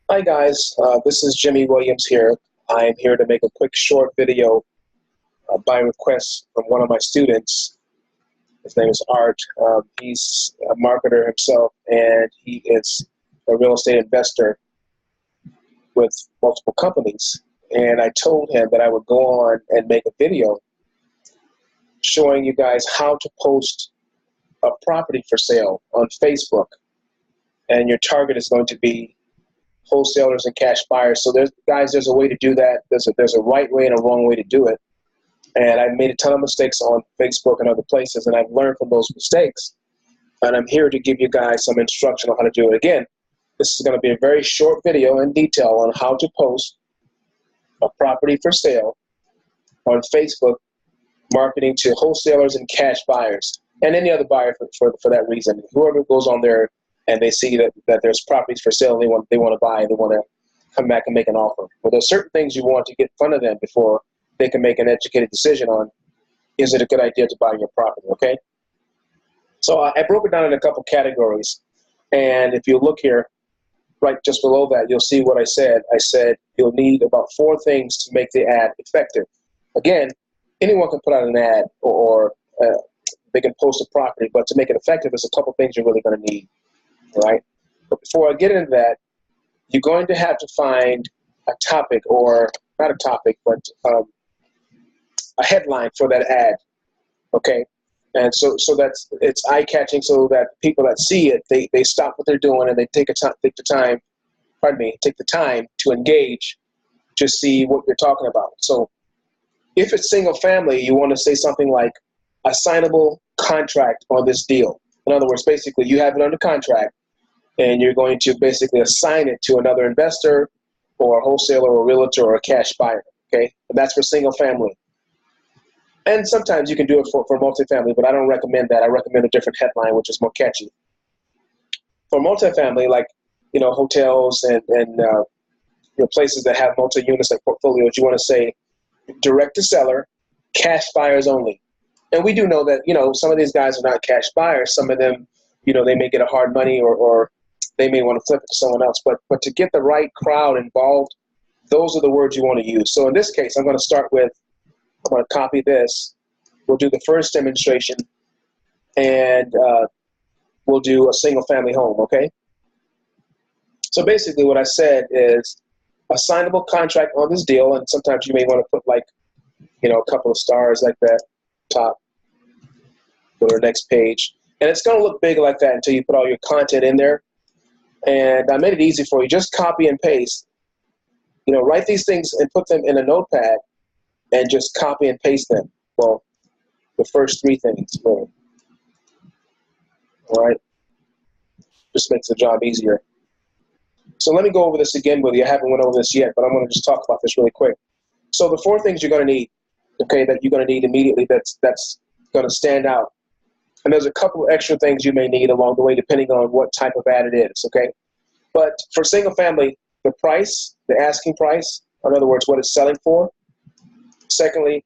Hi guys, this is Jimmie Williams here. I am here to make a quick short video by request from one of my students. His name is Art. He's a marketer himself, and he is a real estate investor with multiple companies. And I told him that I would go on and make a video showing you guys how to post a property for sale on Facebook. And your target is going to be wholesalers and cash buyers. So there's a way to do that. There's a right way and a wrong way to do it. And I made a ton of mistakes on Facebook and other places, and I've learned from those mistakes. And I'm here to give you guys some instruction on how to do it. Again, this is going to be a very short video in detail on how to post a property for sale on Facebook, marketing to wholesalers and cash buyers, and any other buyer for that reason. Whoever goes on there and they see that there's properties for sale, they want to buy, they want to come back and make an offer. Well, there's certain things you want to get in front of them before they can make an educated decision on, is it a good idea to buy your property, okay? So I broke it down in a couple categories. And if you look here, right just below that, you'll see what I said. I said you'll need about 4 things to make the ad effective. Again, anyone can put out an ad or they can post a property, but to make it effective, there's a couple things you're really going to need. Right? But before I get into that, you're going to have to find a topic, or not a topic, but a headline for that ad. Okay? And so that's it's eye-catching, so that people that see it, they stop what they're doing and they take the time to engage to see what you're talking about. So if it's single family, you want to say something like a signable contract on this deal. In other words, basically you have it under contract, and you're going to basically assign it to another investor or a wholesaler or a realtor or a cash buyer, okay? And that's for single family. And sometimes you can do it for multifamily, but I don't recommend that. I recommend a different headline, which is more catchy. For multifamily, like, hotels and places that have multi-units like portfolios, you want to say direct to seller, cash buyers only. And we do know that, some of these guys are not cash buyers. Some of them, they may get a hard money or they may want to flip it to someone else. But to get the right crowd involved, those are the words you want to use. So in this case, I'm going to copy this. We'll do the first demonstration, and we'll do a single family home, okay? So basically what I said is a signable contract on this deal, and sometimes you may want to put a couple of stars like that, top, go to the next page. And it's going to look big like that until you put all your content in there. And I made it easy for you. Just copy and paste. Write these things and put them in a notepad and just copy and paste them. Well, the first 3 things, really. All right? Just makes the job easier. So let me go over this again with you. I haven't went over this yet, but I'm going to just talk about this really quick. So the 4 things you're going to need, okay, that you're going to need immediately that's going to stand out. And there's a couple of extra things you may need along the way, depending on what type of ad it is, okay? But for single family, the price, the asking price, in other words, what it's selling for. Secondly,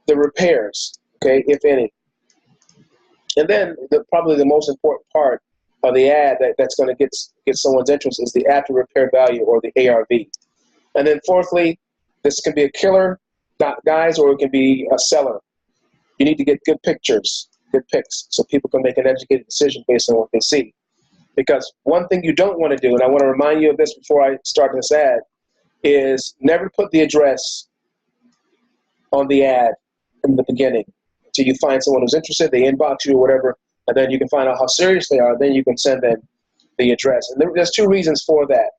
the repairs, okay, if any. And then probably the most important part of the ad that's going to get someone's interest is the after repair value, or the ARV. And then fourthly, this can be a killer, guys, or it can be a seller. You need to get good pictures, good pics, so people can make an educated decision based on what they see. Because one thing you don't want to do, and I want to remind you of this before I start this ad, is never put the address on the ad in the beginning. Until you find someone who's interested, they inbox you or whatever, and then you can find out how serious they are, then you can send them the address. And there's 2 reasons for that.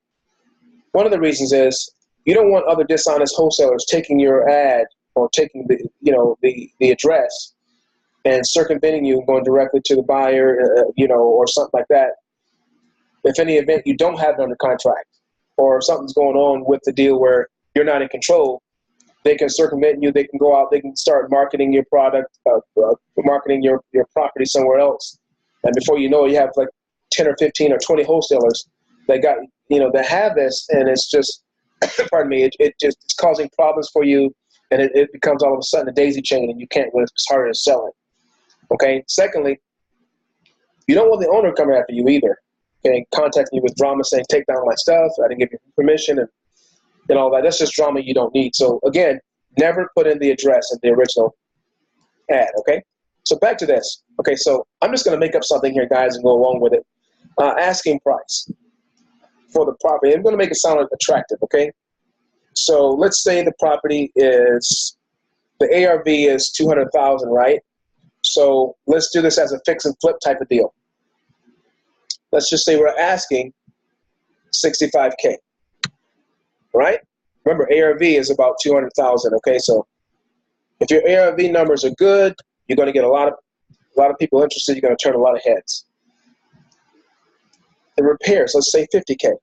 One of the reasons is you don't want other dishonest wholesalers taking your ad or taking the address and circumventing you, going directly to the buyer, or something like that. If any event you don't have it under contract, or something's going on with the deal where you're not in control, they can circumvent you. They can go out. They can start marketing your product, marketing your property somewhere else. And before you know it, you have like 10 or 15 or 20 wholesalers that got that have this, and it's just, pardon me, it's causing problems for you, and it becomes all of a sudden a daisy chain, and you can't when it's harder to sell it. Okay. Secondly, you don't want the owner coming after you either. okay, contacting you with drama saying, take down my stuff, I didn't give you permission, and all that. That's just drama you don't need. So again, never put in the address in the original ad, okay? So back to this. Okay, so I'm just going to make up something here, guys, and go along with it. Asking price for the property. I'm going to make it sound attractive, okay? So let's say the property is, the ARV is 200,000, right? So let's do this as a fix and flip type of deal. Let's just say we're asking 65K, right? Remember, ARV is about 200,000, okay? So if your ARV numbers are good, you're going to get a lot of people interested. You're going to turn a lot of heads. The repairs, let's say 50K.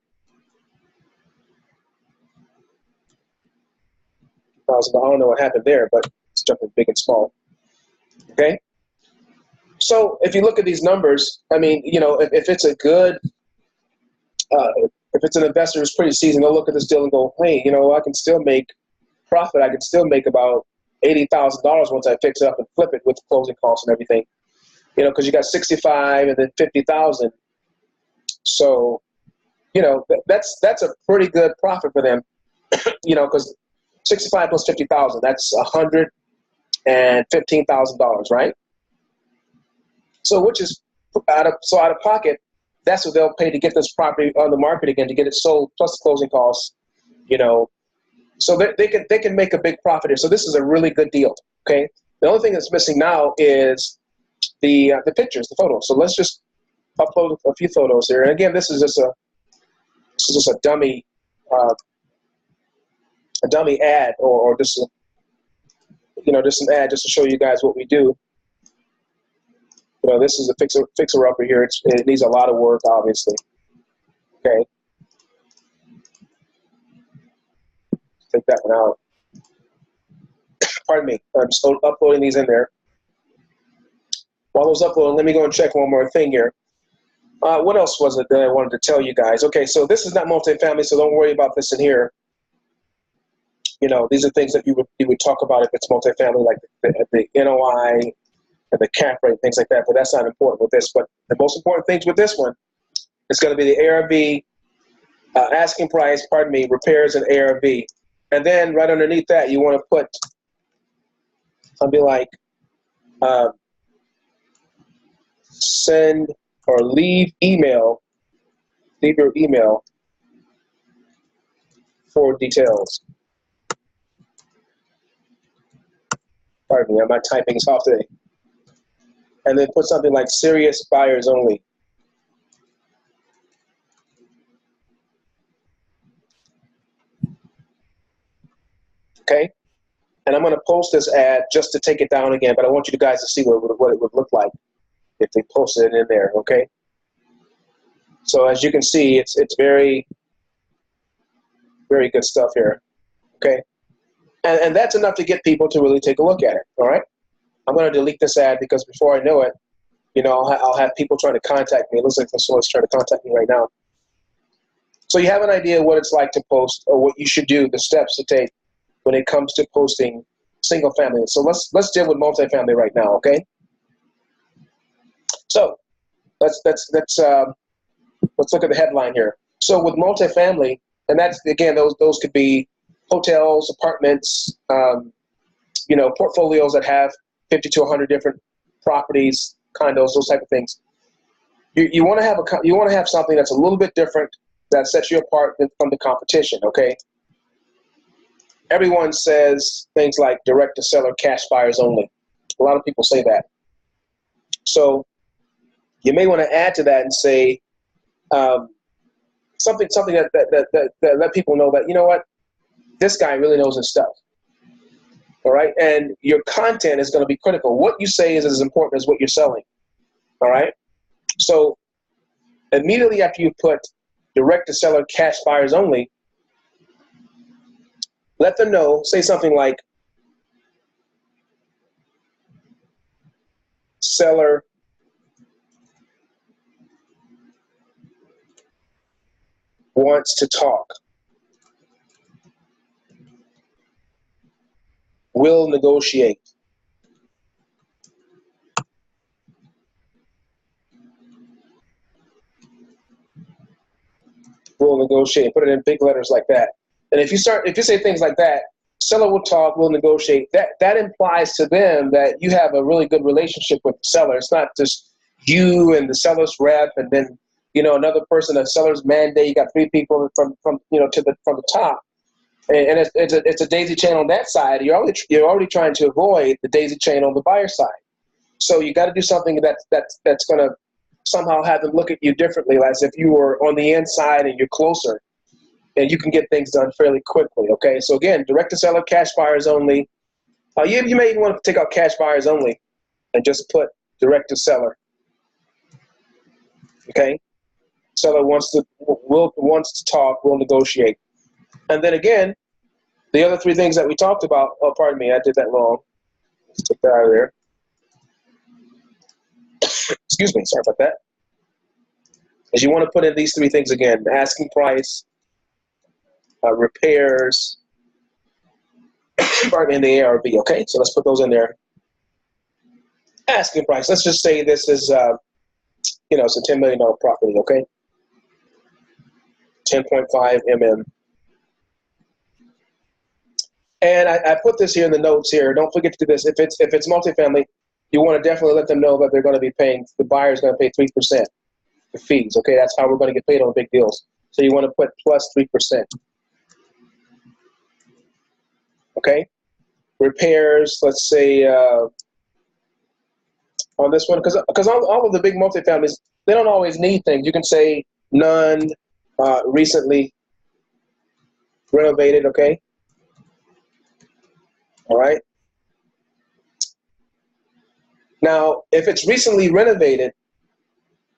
I don't know what happened there, but it's jumping big and small. Okay? So if you look at these numbers, I mean, you know, if it's a good, if it's an investor who's pretty seasoned, they'll look at this deal and go, hey, you know, I can still make profit. I can still make about $80,000 once I fix it up and flip it with the closing costs and everything. You know, because you got 65 and then 50,000. So, you know, that's a pretty good profit for them. You know, because 65 plus 50,000, that's $115,000, right? So which is out of pocket, that's what they'll pay to get this property on the market again, to get it sold, plus the closing costs, you know. So they can make a big profit here. So this is a really good deal, okay? The only thing that's missing now is the pictures, the photos. So let's just upload a few photos here. And again, this is just a dummy ad, or just just an ad just to show you guys what we do. You know, this is a fixer upper here. It needs a lot of work, obviously. Okay, take that one out. Pardon me. I'm just uploading these in there. While I was uploading, let me go and check one more thing here. What else was it that I wanted to tell you guys? Okay, so this is not multifamily, so don't worry about this in here. You know, these are things that you would talk about if it's multifamily, like the NOI and the cap rate, things like that. But that's not important with this. But the most important things with this one is going to be the ARV, asking price, repairs and ARV. And then right underneath that, you want to put something like send or leave your email for details. Pardon me, I'm not typing as off today. And then put something like serious buyers only. Okay? And I'm going to post this ad just to take it down again, but I want you guys to see what it would look like if they posted it in there, okay? So as you can see, it's very, very good stuff here, okay? And that's enough to get people to really take a look at it, all right? I'm going to delete this ad because before I know it, you know, I'll have people trying to contact me. It looks like someone's trying to contact me right now. So you have an idea what it's like to post, or what you should do, the steps to take when it comes to posting single family. So let's deal with multifamily right now, okay? So let's look at the headline here. So with multifamily, and that's again those could be hotels, apartments, you know, portfolios that have 50 to 100 different properties, condos, those type of things. You want to have something that's a little bit different, that sets you apart from the competition, okay? Everyone says things like direct to seller, cash buyers only. A lot of people say that. So you may want to add to that and say something that let people know that, you know what, this guy really knows his stuff. All right, and your content is going to be critical. What you say is as important as what you're selling. All right, so immediately after you put direct to seller, cash buyers only, let them know, say something like seller wants to talk, will negotiate. we'll negotiate. Put it in big letters like that. And if you say things like that, seller will talk, we'll negotiate. That implies to them that you have a really good relationship with the seller. It's not just you and the seller's rep, and then another person, a seller's mandate. You got 3 people from the top, and it's a daisy chain on that side. You're already trying to avoid the daisy chain on the buyer side. So you got to do something that's going to somehow have them look at you differently, as if you were on the inside and you're closer, and you can get things done fairly quickly. Okay, so again, direct to seller, cash buyers only. You may even want to take out cash buyers only and just put direct to seller. Okay, seller wants to talk, we'll negotiate. And then again, the other 3 things that we talked about. Oh, pardon me, I did that wrong. Let's take that out of there. Excuse me, sorry about that. Is you want to put in these 3 things again: asking price, repairs, pardon me, and the ARV. Okay, so let's put those in there. Asking price. Let's just say this is, it's a $10 million property. Okay, 10.5 mm. And I put this here in the notes here. Don't forget to do this. If it's multifamily, you want to definitely let them know that they're going to be paying. The buyer's going to pay 3% for fees. Okay, that's how we're going to get paid on big deals. So you want to put plus 3%. Okay, repairs. Let's say on this one, because all of the big multifamilies, they don't always need things. You can say none, recently renovated. Okay. All right. Now, if it's recently renovated,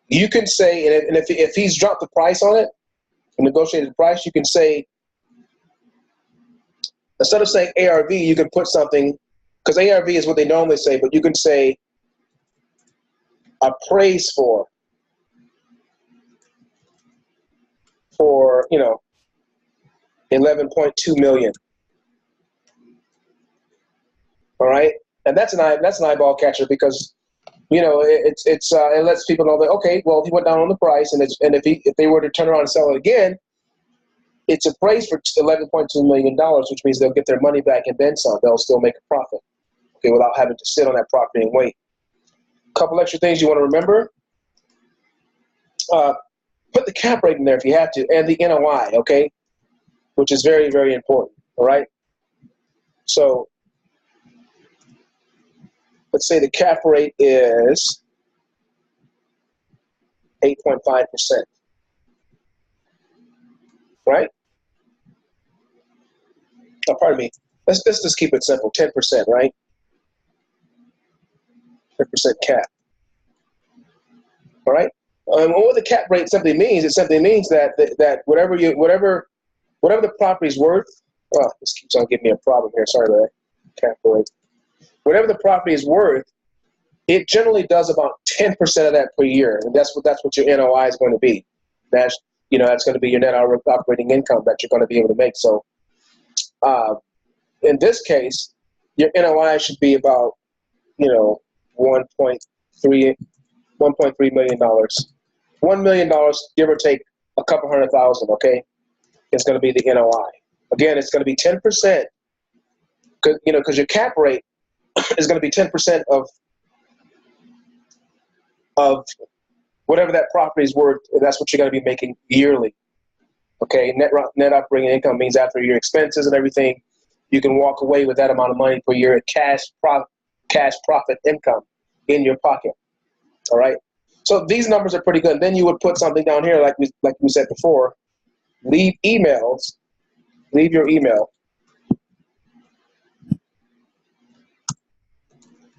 you can say, and if he's dropped the price on it, negotiated price, you can say, instead of saying ARV, you can put something, because ARV is what they normally say, but you can say appraised for 11.2 million. All right, and that's an eyeball catcher, because it lets people know that, okay, well, he went down on the price, and if they were to turn around and sell it again, it's appraised for $11.2 million, which means they'll get their money back and then some. They'll still make a profit, okay, without having to sit on that property and wait. A couple extra things you want to remember. Put the cap rate in there if you have to, and the NOI, okay, which is very, very important. All right. So let's say the cap rate is 8.5%. Right? Oh, pardon me. Let's just keep it simple. 10%, right? 10% cap. All right. What the cap rate simply means, it simply means that whatever the property's worth. Oh, this keeps on giving me a problem here. Sorry about that. Cap rate. Whatever the property is worth, it generally does about 10% of that per year, and that's what your NOI is going to be. That's going to be your net operating income that you're going to be able to make. So, in this case, your NOI should be about $1.3 million. $1 million, give or take a couple $100,000. Okay, it's going to be the NOI. Again, it's going to be 10%. Because your cap rate is going to be 10% of whatever that property is worth. That's what you're going to be making yearly. Okay, net operating income means after your expenses and everything, you can walk away with that amount of money per year at cash profit income in your pocket. All right. So these numbers are pretty good. Then you would put something down here, like we said before. Leave your email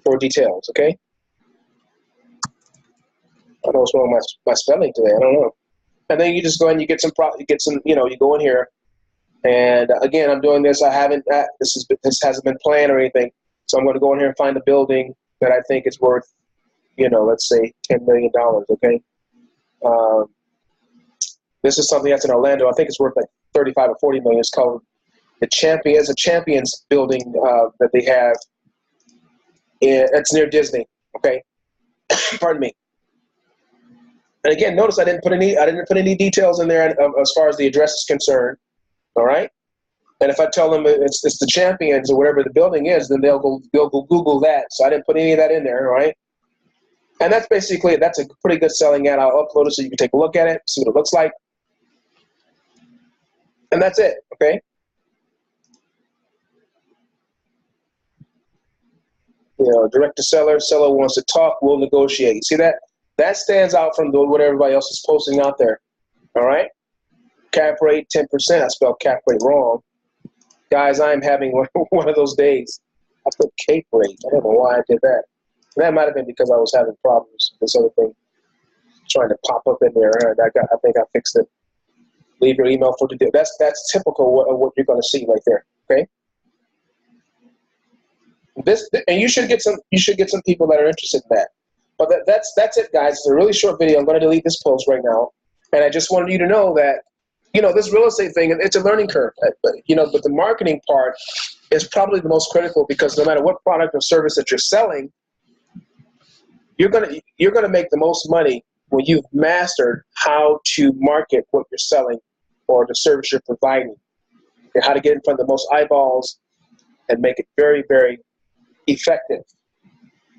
for details. Okay. I know what's wrong with my spelling today. I don't know. And then you just go and you get some, you go in here, and again, I'm doing this. This hasn't been planned or anything. So I'm going to go in here and find a building that I think is worth, let's say $10 million. Okay. This is something that's in Orlando. I think it's worth like 35 or 40 million. It's called the Champions building that they have. It's near Disney. Okay. Pardon me. And again, notice I didn't put any details in there as far as the address is concerned. All right. And if I tell them it's the Champions or whatever the building is, then they'll go Google that. So I didn't put any of that in there. All right. And that's basically it. That's a pretty good selling ad. I'll upload it so you can take a look at it, see what it looks like. And that's it. Okay. You know, direct to seller wants to talk, we'll negotiate. You see that? That stands out from what everybody else is posting out there. All right? Cap rate 10%. I spelled cap rate wrong. Guys, I'm having one of those days. I put cape rate. I don't know why I did that. That might have been because I was having problems with this other thing trying to pop up in there. And I think I fixed it. Leave your email for today. That's typical of what you're going to see right there. Okay? And you should get some people that are interested in that. But that's it, guys. It's a really short video. I'm going to delete this post right now, and I just wanted you to know that, you know, this real estate thing, it's a learning curve. But you know, but the marketing part is probably the most critical, because no matter what product or service that you're selling, you're gonna make the most money when you've mastered how to market what you're selling or the service you're providing, and how to get in front of the most eyeballs and make it very, very effective.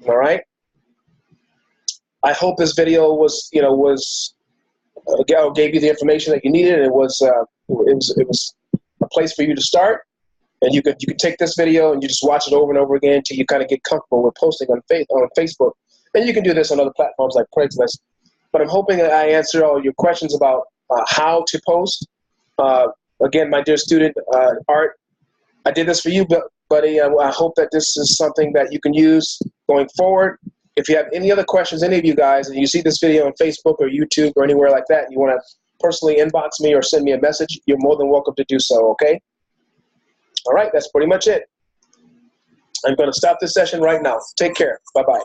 All right. I hope this video gave you the information that you needed. It was a place for you to start, and you could take this video and you just watch it over and over again until you kind of get comfortable with posting on Facebook. And you can do this on other platforms like Craigslist. But I'm hoping that I answered all your questions about how to post. Again, my dear student, Art, I did this for you, buddy. I hope that this is something that you can use going forward. If you have any other questions, any of you guys, and you see this video on Facebook or YouTube or anywhere like that, and you want to personally inbox me or send me a message, you're more than welcome to do so, okay? All right, that's pretty much it. I'm going to stop this session right now. Take care. Bye-bye.